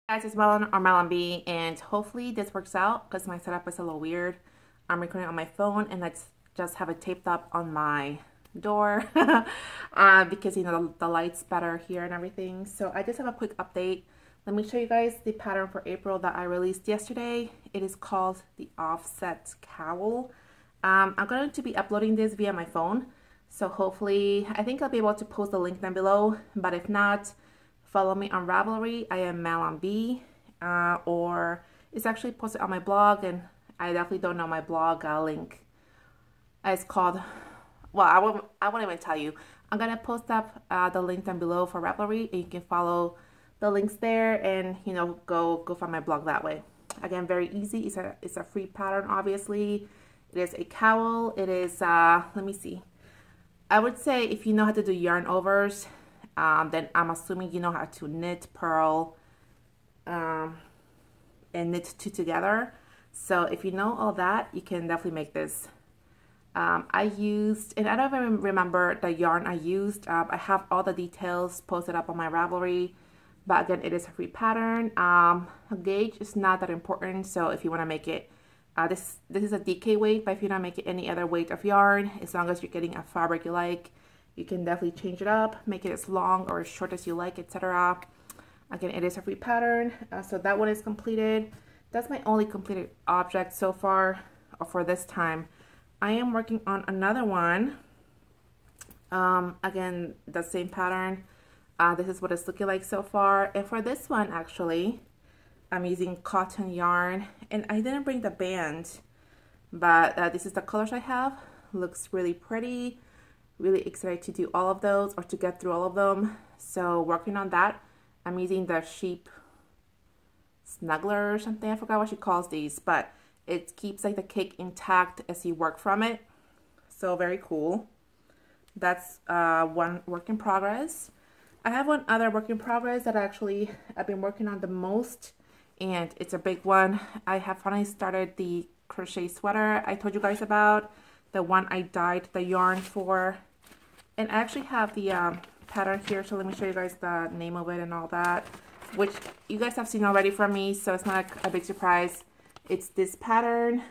Guys, it's Melon or Melon B, and hopefully this works out because my setup is a little weird. I'm recording on my phone and I just have it taped up on my door because you know the light's better here and everything. So I just have a quick update. Let me show you guys the pattern for April that I released yesterday. It is called the Offset Cowl. I'm going to be uploading this via my phone, so hopefully I think I'll be able to post the link down below, but if not, follow me on Ravelry. I am Melon B, or it's actually posted on my blog, and I definitely don't know my blog link. It's called, well, I won't even tell you. I'm gonna post up the link down below for Ravelry, and you can follow the links there, and you know, go find my blog that way. Again, very easy. It's a free pattern, obviously. It is a cowl. It is let me see. I would say if you know how to do yarn overs, then I'm assuming you know how to knit, purl, and knit two together. So if you know all that, you can definitely make this. I used, and I don't even remember the yarn I used. I have all the details posted up on my Ravelry, but again, it is a free pattern. Gauge is not that important, so if you want to make it, this is a DK weight, but if you don't make it any other weight of yarn, as long as you're getting a fabric you like, you can definitely change it up, make it as long or as short as you like, etc. Again, it is a free pattern, so that one is completed. That's my only completed object so far, or for this time. I am working on another one. Again, the same pattern. This is what it's looking like so far. And for this one, actually, I'm using cotton yarn, and I didn't bring the band, but this is the colors I have. Looks really pretty. Really excited to do all of those, or to get through all of them. So working on that. I'm using the sheep snuggler or something. I forgot what she calls these, but it keeps like the cake intact as you work from it. So very cool. That's one work in progress. I have one other work in progress that actually I've been working on the most, and it's a big one. I have finally started the crochet sweater I told you guys about, the one I dyed the yarn for. And I actually have the pattern here, so let me show you guys the name of it and all that, which you guys have seen already from me, so it's not a big surprise. It's this pattern.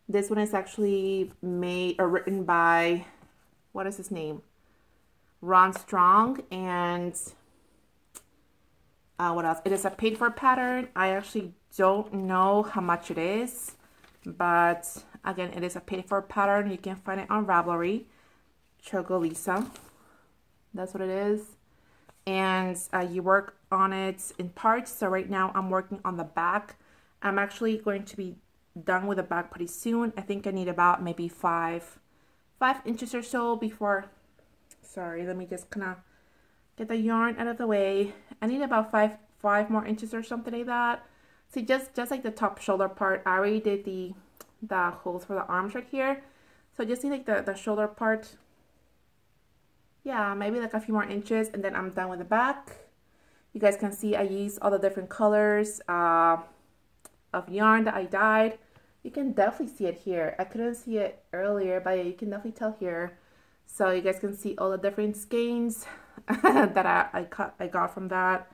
This one is actually made or written by, what is his name? Ron Strong, and what else? It is a paid for pattern. I actually don't know how much it is, but again, it is a paid for pattern. You can find it on Ravelry. Chogolisa, that's what it is, and you work on it in parts. So right now I'm working on the back. I'm actually going to be done with the back pretty soon. I think I need about maybe five inches or so before, sorry, let me just kind of get the yarn out of the way. I need about five more inches or something like that. See, just like the top shoulder part, I already did the holes for the arms right here, so just need like the shoulder part. Yeah, maybe like a few more inches, and then I'm done with the back. You guys can see I used all the different colors of yarn that I dyed. You can definitely see it here. I couldn't see it earlier, but yeah, you can definitely tell here. So you guys can see all the different skeins that I got from that.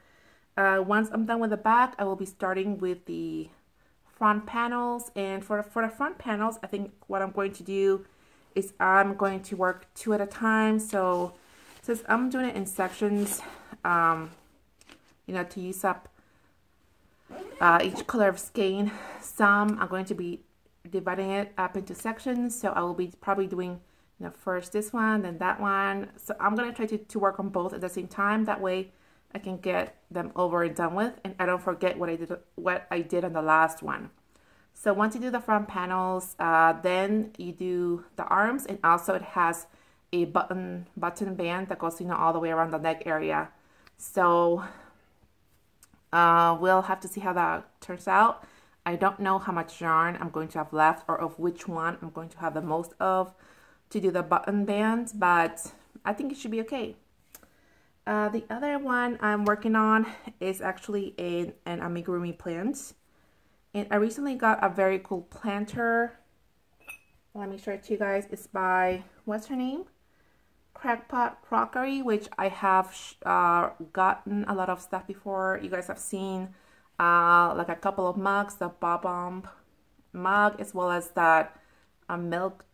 Once I'm done with the back, I will be starting with the front panels. And for the front panels, I think what I'm going to do is I'm going to work two at a time. So since I'm doing it in sections, you know, to use up each color of skein, some I'm going to be dividing it up into sections. So I will be probably doing, you know, first this one, then that one. So I'm going to try to work on both at the same time. That way I can get them over and done with, and I don't forget what I did on the last one. So once you do the front panels, then you do the arms, and also it has a button band that goes, you know, all the way around the neck area. So we'll have to see how that turns out. I don't know how much yarn I'm going to have left, or of which one I'm going to have the most of to do the button bands, but I think it should be okay. The other one I'm working on is actually an Amigurimi plant. And I recently got a very cool planter. Let me show it to you guys. It's by, what's her name? crackpot crockery, which I have gotten a lot of stuff before. You guys have seen like a couple of mugs, the Bob Bomb mug, as well as that milk,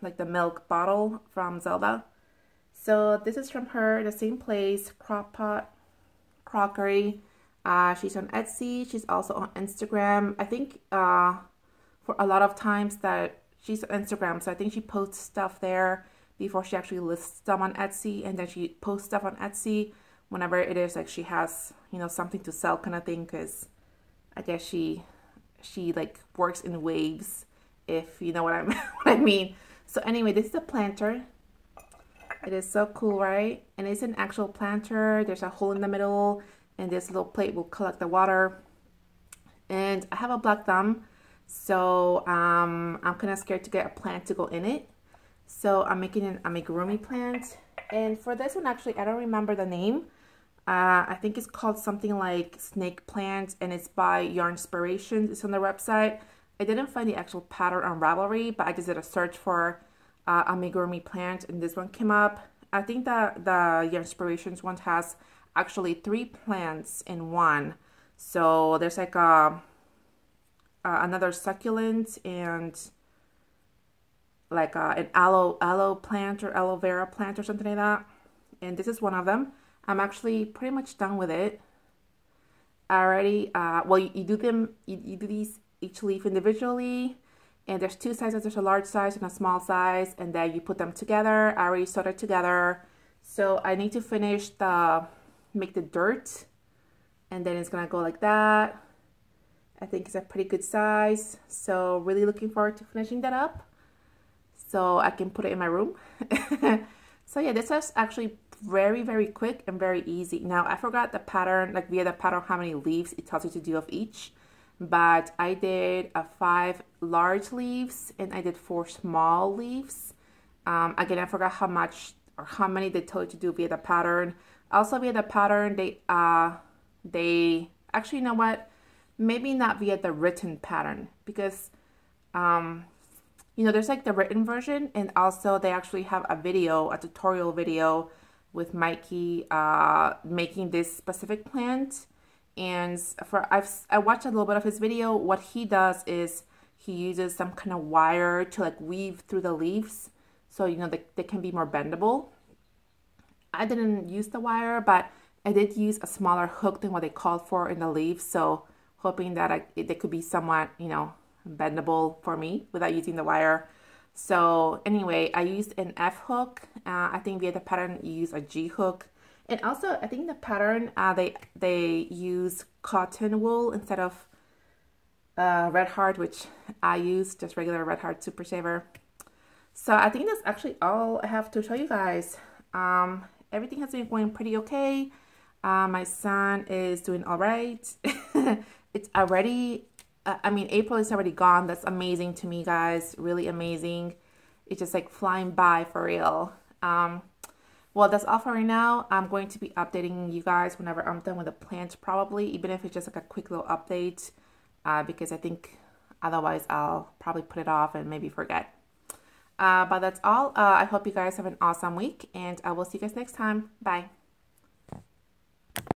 like the milk bottle from Zelda. So this is from her, the same place, Crockpot Crockery. She's on Etsy. She's also on Instagram. I think for a lot of times that she's on Instagram, so I think she posts stuff there before she actually lists them on Etsy, and then she posts stuff on Etsy whenever it is like she has, you know, something to sell kind of thing, because I guess she like works in waves, if you know what what I mean. So anyway, this is a planter. It is so cool, right? And it's an actual planter. There's a hole in the middle, and this little plate will collect the water. And I have a black thumb, so I'm kind of scared to get a plant to go in it. So I'm making an amigurumi plant. And for this one, actually, I don't remember the name. I think it's called something like Snake Plant, and it's by Yarnspirations. It's on their website. I didn't find the actual pattern on Ravelry, but I just did a search for amigurumi plant, and this one came up. I think that the Yarnspirations one has actually 3 plants in one. So there's like another succulent and like an aloe plant or aloe vera plant or something like that. And this is one of them. I'm actually pretty much done with it already. Well, you do these each leaf individually, and there's 2 sizes. There's a large size and a small size, and then you put them together. I already sewed it together, so I need to finish make the dirt, and then it's gonna go like that. I think it's a pretty good size, so really looking forward to finishing that up so I can put it in my room. So yeah, this is actually very quick and very easy. Now I forgot the pattern, like via the pattern, how many leaves it tells you to do of each, but I did 5 large leaves and I did 4 small leaves. Again, I forgot how much or how many they told you to do via the pattern. Also via the pattern, they actually, you know what, maybe not via the written pattern, because you know, there's like the written version, and also they actually have a video, a tutorial video with Mikey making this specific plant. And I watched a little bit of his video. What he does is he uses some kind of wire to like weave through the leaves, so you know they can be more bendable. I didn't use the wire, but I did use a smaller hook than what they called for in the leaves, so hoping that they could be somewhat, you know, bendable for me without using the wire. So anyway, I used an F hook. I think via the pattern you use a G hook, and also I think the pattern they use cotton wool instead of red heart, which I use just regular red heart super saver. So I think that's actually all I have to show you guys. Everything has been going pretty okay. My son is doing all right. It's already I mean, April is already gone. That's amazing to me, guys. Really amazing. It's just like flying by for real. Well, that's all for right now. I'm going to be updating you guys whenever I'm done with the plant, probably, even if it's just like a quick little update, because I think otherwise I'll probably put it off and maybe forget. But that's all. I hope you guys have an awesome week, and I will see you guys next time. Bye.